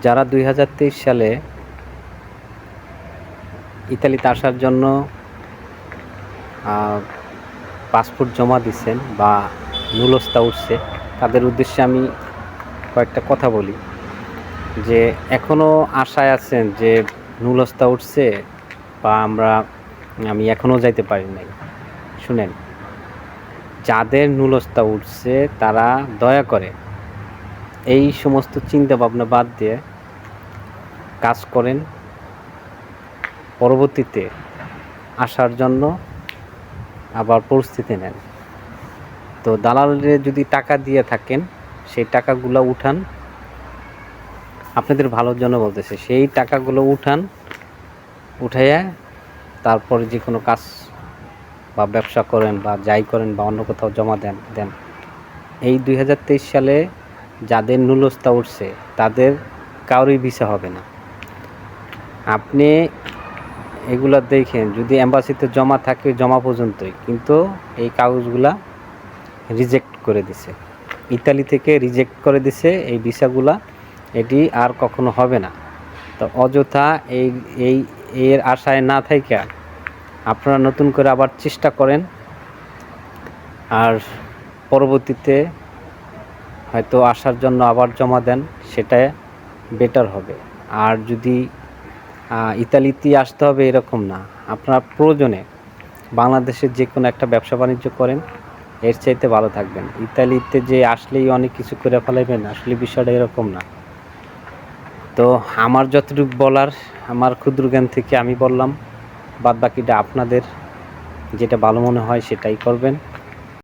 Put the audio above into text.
যারা 2023 সালে ইতালিতে আসার জন্য পাসপোর্ট জমা দিচ্ছেন বা নুলস্তা উঠছে, তাদের উদ্দেশ্যে আমি কয়েকটা কথা বলি যে এখনও আশায় আছেন যে নুলস্তা উঠছে বা আমি এখনও যাইতে পারি নাই। শুনেন, যাদের নুলস্তা উঠছে তারা দয়া করে এই সমস্ত চিন্তা ভাবনা বাদ দিয়ে কাজ করেন, পরবর্তীতে আসার জন্য আবার প্রস্তুতি নেন। তো দালালরে যদি টাকা দিয়ে থাকেন, সেই টাকাগুলো উঠান, আপনাদের ভালোর জন্য বলতেছে, সেই টাকাগুলো উঠাইয়া তারপরে যে কোনো কাজ বা ব্যবসা করেন বা যাই করেন বা অন্য কোথাও জমা দেন। এই 2023 সালে যাদের নুলস্তা উঠছে তাদের কারোরই ভিসা হবে না। আপনি এগুলা দেখেন, যদি এম্বাসিতে জমা থাকে জমা পর্যন্তই, কিন্তু এই কাগজগুলা রিজেক্ট করে দিছে, ইতালি থেকে রিজেক্ট করে দিছে এই ভিসাগুলা, এটি আর কখনো হবে না। তো অযথা এর আশায় না থাইকা আপনারা নতুন করে আবার চেষ্টা করেন, আর পরবর্তীতে হয়তো আসার জন্য আবার জমা দেন, সেটা বেটার হবে। আর যদি ইতালিতে আসতে হবে এরকম না, আপনারা প্রয়োজনে বাংলাদেশের যে কোনো একটা ব্যবসা বাণিজ্য করেন, এর চাইতে ভালো থাকবেন। ইতালিতে যে আসলেই অনেক কিছু করে ফেলাইবেন, আসলে বিষয়টা এরকম না। তো আমার যতটুকু বলার, আমার ক্ষুদ্র জ্ঞান থেকে আমি বললাম, বাদ বাকিটা আপনাদের যেটা ভালো মনে হয় সেটাই করবেন।